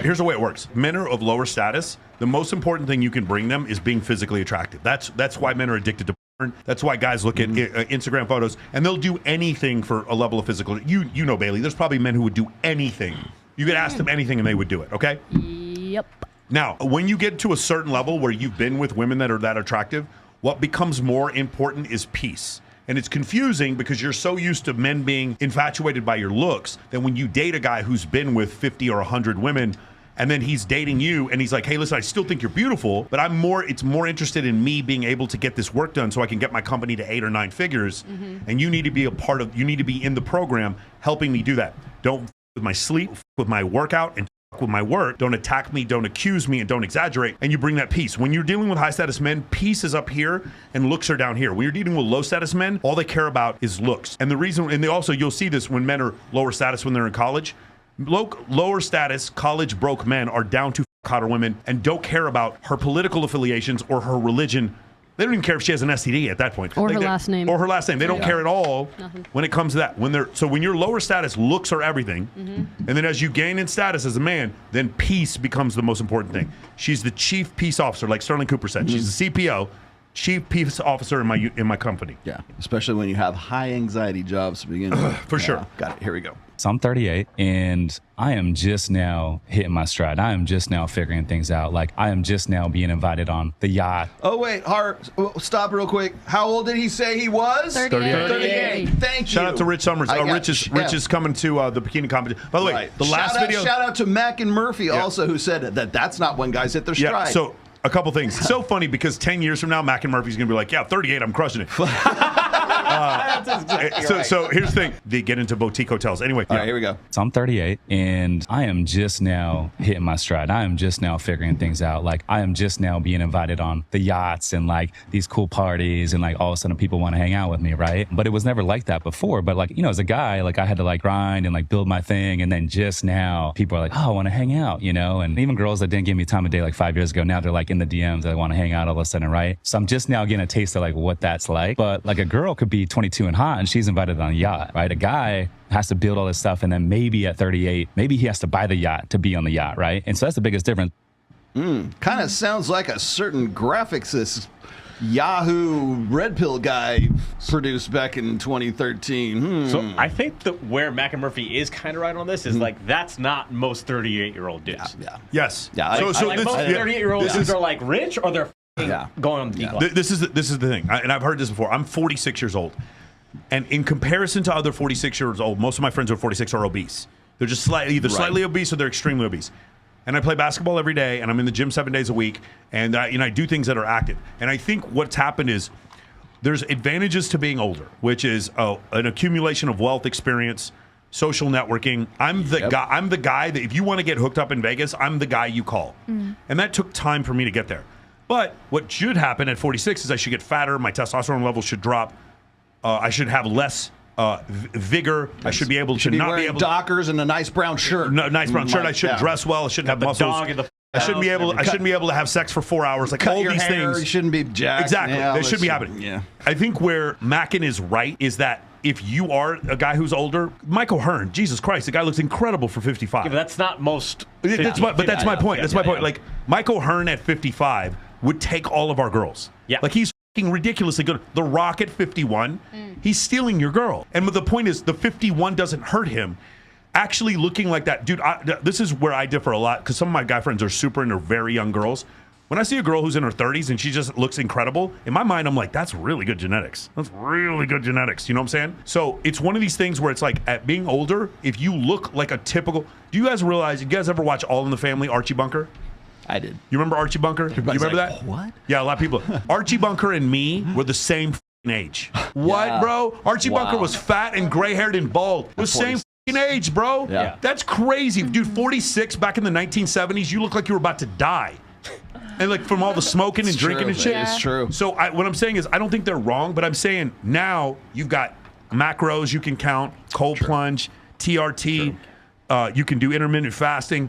Here's the way it works. Men are of lower status. The most important thing you can bring them is being physically attractive. That's why men are addicted to porn. That's why guys look at Instagram photos, and they'll do anything for a level of physical. You know, Bailey, there's probably men who would do anything. You could ask them anything, and they would do it, okay? Yep. Now, when you get to a certain level where you've been with women that are that attractive, what becomes more important is peace. And it's confusing because you're so used to men being infatuated by your looks that when you date a guy who's been with 50 or 100 women, and then he's dating you and he's like, hey, listen, I still think you're beautiful, but it's more interested in me being able to get this work done so I can get my company to 8 or 9 figures. And you need to be you need to be in the program helping me do that. Don't f with my sleep, with my workout, and with my work. Don't attack me, don't accuse me, and don't exaggerate. And you bring that peace. When you're dealing with high status men, peace is up here and looks are down here. When you're dealing with low status men, all they care about is looks. And the reason, and you'll see this when men are lower status when they're in college. Lower status, college broke men are down to hotter women and don't care about her political affiliations or her religion. They don't even care if she has an STD at that point. Or her last name. Or her last name. They don't care at all when it comes to that. When you're lower status, looks are everything. And then as you gain in status as a man, then peace becomes the most important thing. She's the chief peace officer, like Sterling Cooper said. She's the CPO, chief peace officer in my company. Yeah, especially when you have high anxiety jobs to begin with. For sure. Got it. Here we go. So I'm 38 and I am just now hitting my stride. I am just now figuring things out. Like I am just now being invited on the yacht. Oh, wait, stop real quick. How old did he say he was? 38. Thank you. Shout out to Rich Summers. Rich is coming to the bikini competition. By the way, the last video. Shout out to Mac and Murphy also, who said that's not when guys hit their stride. Yeah, so a couple things. It's so funny because 10 years from now, Mac and Murphy's going to be like, yeah, 38, I'm crushing it. So here's the thing. They get into boutique hotels. Anyway. All right, here we go. So I'm 38 and I am just now hitting my stride. I am just now figuring things out. Like I am just now being invited on the yachts and like these cool parties and like all of a sudden people want to hang out with me, right? But it was never like that before. But like, you know, as a guy, like I had to like grind and like build my thing. And then just now people are like, oh, I want to hang out, you know? And even girls that didn't give me time of day like 5 years ago, now they're like in the DMs, they want to hang out all of a sudden, right? So I'm just now getting a taste of like what that's like. But like a girl could be 22 and hot and she's invited on a yacht, right? A guy has to build all this stuff and then maybe at 38, maybe he has to buy the yacht to be on the yacht, right? And so that's the biggest difference. Kind of sounds like a certain graphics this Yahoo Red Pill guy produced back in 2013. So I think that where Mac and Murphy is kind of right on this is like that's not most 38-year-old dudes. Yeah. Yes. Yeah. Most 38-year-old dudes are like rich or they're going on the decline. This is the thing, and I've heard this before. I'm 46 years old, and in comparison to other 46 years old, most of my friends who are 46 are obese. They're just slightly obese or they're extremely obese. And I play basketball every day, and I'm in the gym 7 days a week, and I do things that are active. And I think what's happened is there's advantages to being older, which is an accumulation of wealth, experience, social networking. I'm the guy that if you want to get hooked up in Vegas, I'm the guy you call. And that took time for me to get there. But what should happen at 46 is I should get fatter, my testosterone levels should drop, I should have less vigor. I should be able to not be able to Dockers and a nice brown shirt. Nice brown shirt. I should dress well. I shouldn't have muscles. I shouldn't be able to have sex for 4 hours. Like all these things. You shouldn't be jacked. Exactly. Yeah, they should be happening. Yeah. I think where Mackin is right is that if you are a guy who's older, Michael Hearn, Jesus Christ, the guy looks incredible for 55. Yeah, but that's not most. That's my point. That's my point. Like Michael Hearn at 55 would take all of our girls. Yeah. Like he's ridiculously good. The Rock at 51, he's stealing your girl. And the point is, the 51 doesn't hurt him. Actually looking like that, dude, this is where I differ a lot because some of my guy friends are super into very young girls. When I see a girl who's in her 30s and she just looks incredible, in my mind, I'm like, that's really good genetics. That's really good genetics. You know what I'm saying? So it's one of these things where it's like, at being older, if you look like a typical, do you guys realize, you guys ever watch All in the Family, Archie Bunker? I did. You remember Archie Bunker? Everybody's you remember like, that? What? Yeah, a lot of people. Archie Bunker and me were the same age. What, bro? Archie Bunker was fat and gray-haired and bald. The same age, bro. Yeah. That's crazy. Dude, 46 back in the 1970s, you look like you were about to die. And like from all the smoking and drinking and shit. It's true. So what I'm saying is I don't think they're wrong, but I'm saying now you've got macros you can count, cold plunge, TRT. You can do intermittent fasting.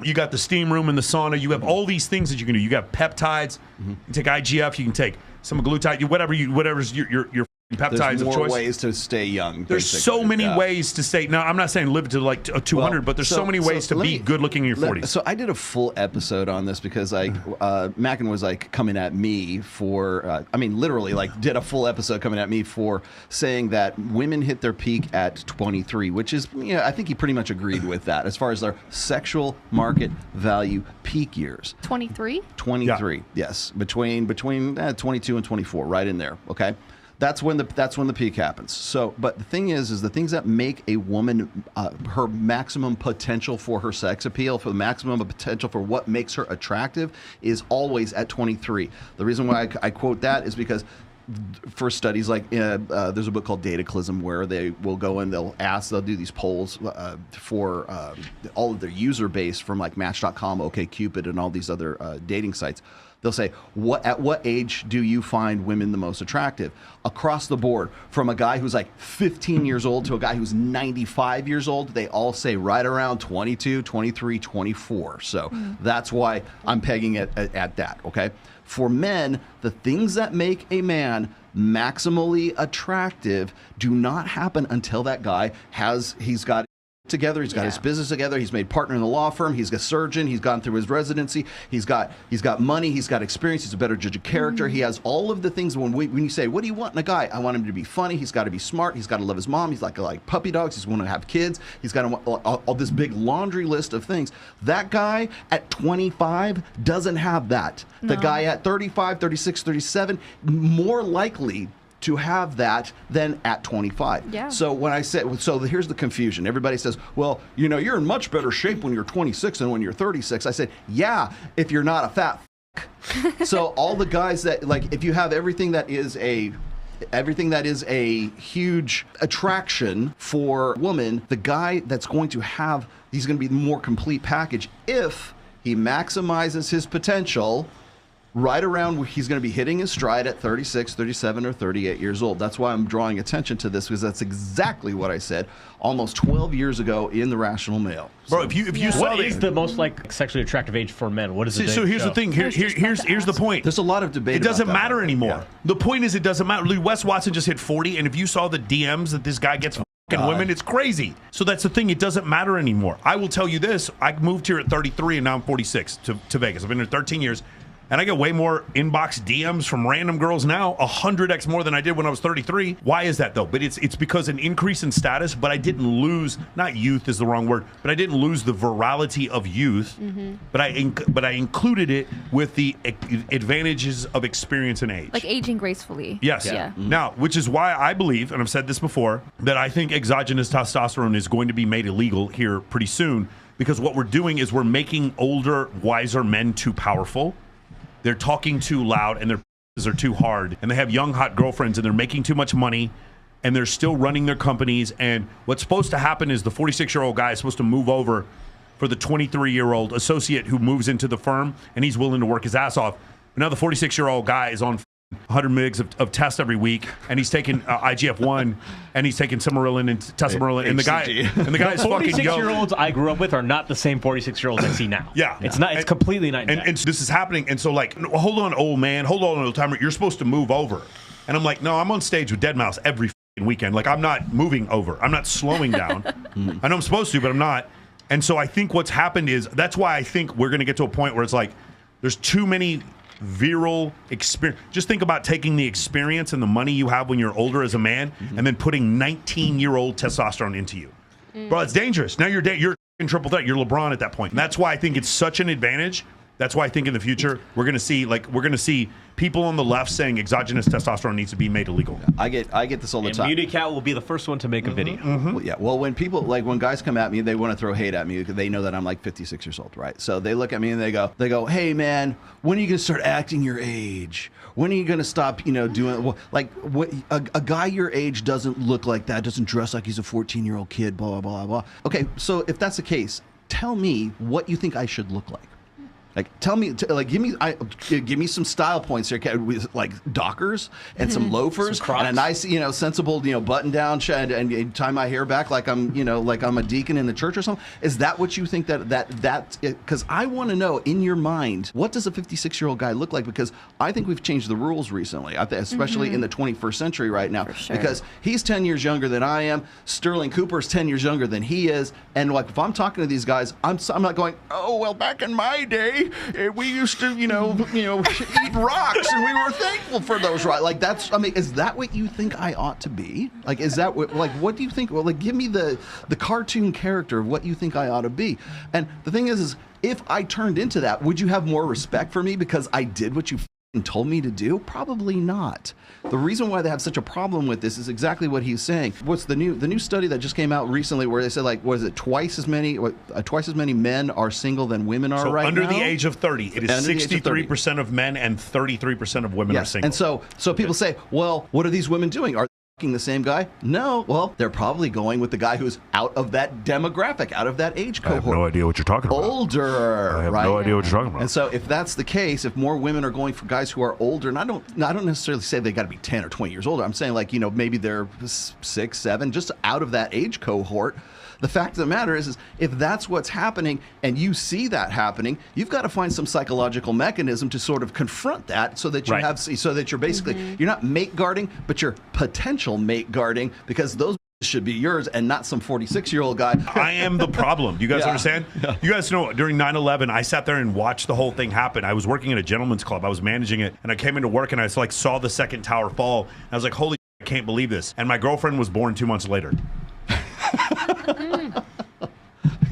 You got the steam room and the sauna. You have all these things that you can do. You got peptides. You can take IGF. You can take semaglutide. Whatever's your peptides There's of more choice. ways to stay young. There's so many ways to stay. Now, I'm not saying live to like 200, but there's so many ways to be good looking in your 40s. So I did a full episode on this because Mackin was like coming at me for, literally like did a full episode coming at me for saying that women hit their peak at 23, which is, I think he pretty much agreed with that as far as their sexual market value peak years. 23? 23, yes, between 22 and 24, right in there. Okay. That's when the peak happens. So, but the thing is the things that make a woman her maximum potential for her sex appeal, for the maximum potential for what makes her attractive, is always at 23. The reason why I quote that is because for studies like there's a book called Dataclysm where they will go and they'll do these polls for all of their user base from like Match.com, OkCupid, and all these other dating sites. They'll say, at what age do you find women the most attractive? Across the board, from a guy who's like 15 years old to a guy who's 95 years old, they all say right around 22, 23, 24. So that's why I'm pegging it at that, okay? For men, the things that make a man maximally attractive do not happen until that guy he's got together, he's got his business together, he's made partner in the law firm, he's a surgeon, he's gone through his residency, he's got money, he's got experience, he's a better judge of character, he has all of the things. When you say, what do you want in a guy? I want him to be funny, he's got to be smart, he's got to love his mom, he's like puppy dogs, he's going to have kids, he's got all this big laundry list of things. That guy at 25 doesn't have that. The guy at 35, 36, 37, more likely to have that than at 25. Yeah. So when I say, here's the confusion. Everybody says, well, you're in much better shape when you're 26 than when you're 36. I said, yeah, if you're not a fat So all the guys that, like, if you have everything that is a huge attraction for a woman, the guy that's going to have, he's going to be the more complete package if he maximizes his potential right around where he's going to be hitting his stride at 36, 37, or 38 years old. That's why I'm drawing attention to this, because that's exactly what I said almost 12 years ago in The Rational Male. Bro, if you saw what is the most like sexually attractive age for men? What is it? So here's the thing. Here's the point. There's a lot of debate. It doesn't about that. matter anymore. Yeah. The point is, it doesn't matter. Wes Watson just hit 40, and if you saw the DMs that this guy gets from fucking women, it's crazy. So that's the thing. It doesn't matter anymore. I will tell you this. I moved here at 33, and now I'm 46 to Vegas. I've been here 13 years. And I get way more inbox DMs from random girls now, 100x more than I did when I was 33. Why is that, though? But it's because an increase in status, but I didn't lose, not youth is the wrong word, but I didn't lose the virality of youth, but I included it with the advantages of experience and age. Like aging gracefully. Yes. Yeah. Now, which is why I believe, and I've said this before, that I think exogenous testosterone is going to be made illegal here pretty soon, because what we're doing is we're making older, wiser men too powerful. They're talking too loud, and their are too hard, and they have young, hot girlfriends, and they're making too much money, and they're still running their companies. And what's supposed to happen is the 46-year-old guy is supposed to move over for the 23-year-old associate who moves into the firm, and he's willing to work his ass off. But now the 46-year-old guy is on 100 mgs of tests every week, and he's taking IGF-1, and he's taking Cimarillin and Tesamorelin, and the guy is fucking young. 46-year-olds I grew up with are not the same 46-year-olds I see now. Yeah. It's not. It's completely night and day. And this is happening, and so like, hold on, old man, hold on, old timer, you're supposed to move over. And I'm like, no, I'm on stage with Deadmau5 every fucking weekend. Like, I'm not moving over. I'm not slowing down. I know I'm supposed to, but I'm not. And so I think what's happened is, that's why I think we're going to get to a point where it's like, there's too many virile experience. Just think about taking the experience and the money you have when you're older as a man, and then putting 19-year-old testosterone into you. Bro, it's dangerous. Now you're in triple threat. You're LeBron at that point. And that's why I think it's such an advantage. That's why I think in the future we're going to see people on the left saying exogenous testosterone needs to be made illegal. I get this all the And time. Beauty Cat will be the first one to make a video. Well, yeah. Well, when people, like, when guys come at me, they want to throw hate at me because they know that I'm like 56 years old, right? So they look at me and they go, hey man, when are you gonna start acting your age? When are you gonna stop, doing a guy your age doesn't look like that, doesn't dress like he's a 14-year-old kid, blah blah blah blah. Okay, so if that's the case, tell me what you think I should look like. Like, tell me, give me some style points here, with like Dockers and some loafers Some Crocs. and a nice, sensible, button down and tie my hair back like I'm a deacon in the church or something. Is that what you think that? Because I want to know in your mind, what does a 56-year-old guy look like? Because I think we've changed the rules recently, especially in the 21st century right now. sure. Because he's 10 years younger than I am. Sterling Cooper's 10 years younger than he is. And like, if I'm talking to these guys, I'm not going, oh well, back in my day. We used to, eat rocks, and we were thankful for those. Right? Like is that what you think I ought to be? Like, is that what do you think? Well, like, give me the cartoon character of what you think I ought to be. And the thing is if I turned into that, would you have more respect for me because I did what you told me to do? Probably not. The reason why they have such a problem with this is exactly what he's saying. What's the new study that just came out recently where they said, like, what is it, twice as many men are single than women are right under now? the age of 30, it is 63% of men and 33% of women are single. And so people say, well, what are these women doing? Are the same guy? No. Well, they're probably going with the guy who's out of that demographic, out of that age cohort. I have no idea what you're talking about. Older. I have right? no idea what you're talking about. And so if that's the case, if more women are going for guys who are older, and I don't necessarily say they got to be 10 or 20 years older. I'm saying maybe they're 6, 7, just out of that age cohort. The fact of the matter is if that's what's happening and you see that happening, you've got to find some psychological mechanism to sort of confront that so that you're basically, you're not mate guarding, but you're potential mate guarding, because those should be yours and not some 46-year-old guy. I am the problem. You guys understand? Yeah. You guys know during 9/11, I sat there and watched the whole thing happen. I was working at a gentleman's club. I was managing it, and I came into work and I saw the second tower fall. And I was like, holy shit, I can't believe this. And my girlfriend was born 2 months later.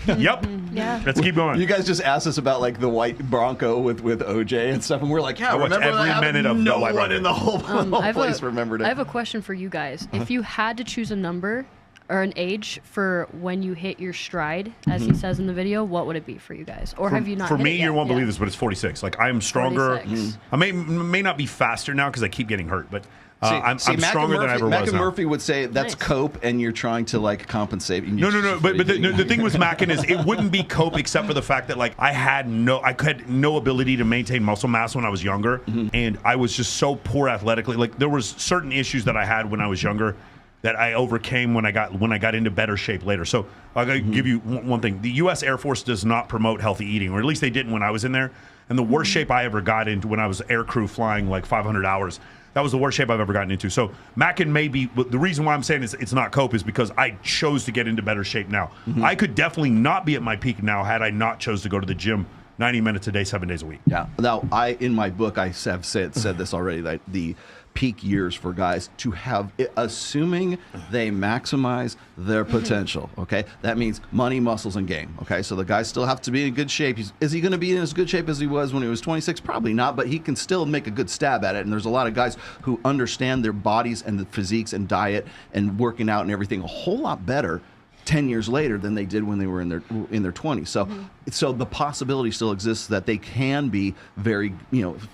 Yep. Yeah. Let's keep going. You guys just asked us about like the white Bronco with OJ and stuff, and we're like, yeah, I watched remember every that? minute of no the White one Bronco. in the whole place remembered it. I have a question for you guys. If you had to choose a number or an age for when you hit your stride, as he says in the video, what would it be for you guys? Or have you not For hit me, it yet? you won't believe this, but it's 46. Like, I am stronger. 46. I may not be faster now because I keep getting hurt, but I'm stronger than I ever Mac was and now. Murphy would say that's Nice. cope, and you're trying to like compensate. No. But the thing with Mackin is it wouldn't be cope except for the fact that like I had no ability to maintain muscle mass when I was younger, and I was just so poor athletically. Like there was certain issues that I had when I was younger that I overcame when I got into better shape later. So I'll give you one thing: the U.S. Air Force does not promote healthy eating, or at least they didn't when I was in there. And the worst shape I ever got into when I was air crew flying like 500 hours. That was the worst shape I've ever gotten into. So Mackin may be, the reason why I'm saying it's not cope is because I chose to get into better shape now. I could definitely not be at my peak now had I not chose to go to the gym 90 minutes a day, 7 days a week. Yeah. Now, in my book, I have said this already, that the peak years for guys to have, assuming they maximize their potential, okay? That means money, muscles, and game, okay? So the guys still have to be in good shape. Is he going to be in as good shape as he was when he was 26? Probably not, but he can still make a good stab at it. And there's a lot of guys who understand their bodies and the physiques and diet and working out and everything a whole lot better 10 years later than they did when they were in their 20s. So so the possibility still exists that they can be very,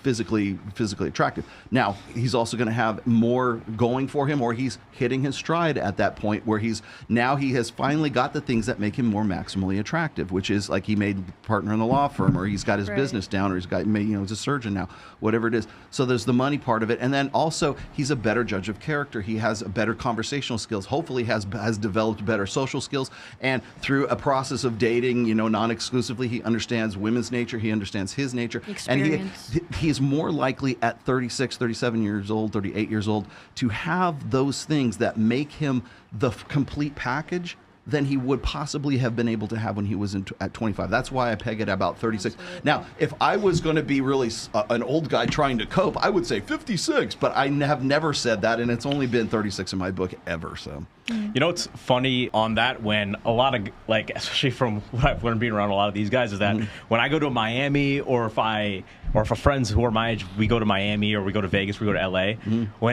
physically attractive. Now, he's also going to have more going for him, or he's hitting his stride at that point where he has finally got the things that make him more maximally attractive, which is like he made a partner in the law firm, or he's got his business down, or he's a surgeon now, whatever it is. So there's the money part of it. And then also he's a better judge of character. He has better conversational skills, hopefully has developed better social skills, and through a process of dating, non-exclusively, he understands women's nature, he understands his nature, Experience. and he is more likely at 36, 37 years old, 38 years old to have those things that make him the complete package than he would possibly have been able to have when he was at 25. That's why I peg it at about 36. Absolutely. Now, if I was going to be really an old guy trying to cope, I would say 56, but I have never said that, and it's only been 36 in my book ever. So, You know what's funny on that, when a lot of, like, especially from what I've learned being around a lot of these guys, is that when I go to Miami, or if friends who are my age, we go to Miami or we go to Vegas, we go to LA,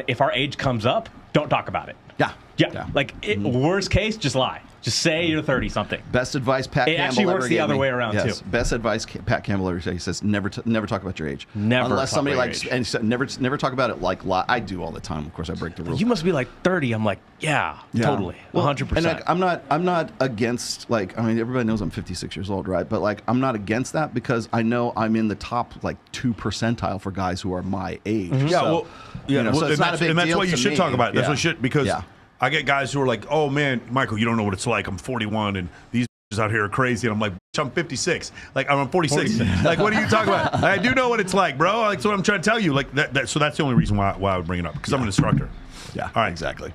if our age comes up, don't talk about it. yeah. Like, worst case, just lie. Just say you're 30-something. Best advice Pat It Campbell actually ever works the gave other me. way around, Yes. too. Best advice Pat Campbell ever said. He says never talk about your age. Never unless talk somebody about your likes age. and he said never talk about it like I do all the time. Of course, I break the rules. You must be like 30. I'm like, yeah. Totally. Well, 100%. And like, I'm not against, like, I mean, everybody knows I'm 56 years old, right? But like, I'm not against that because I know I'm in the top like 2 percentile for guys who are my age. Yeah, So, well, yeah, you know, so well, it's not a big and that's deal why you to should me. talk about it. That's Yeah. what should, because Yeah. I get guys who are like, oh man, Michael, you don't know what it's like. I'm 41 and these out here are crazy. And I'm like, I'm 56. Like, I'm 46. Like, what are you talking about? I do know what it's like, bro. Like, that's what I'm trying to tell you. Like, so that's the only reason why I would bring it up, because I'm an instructor. Yeah, All right. exactly.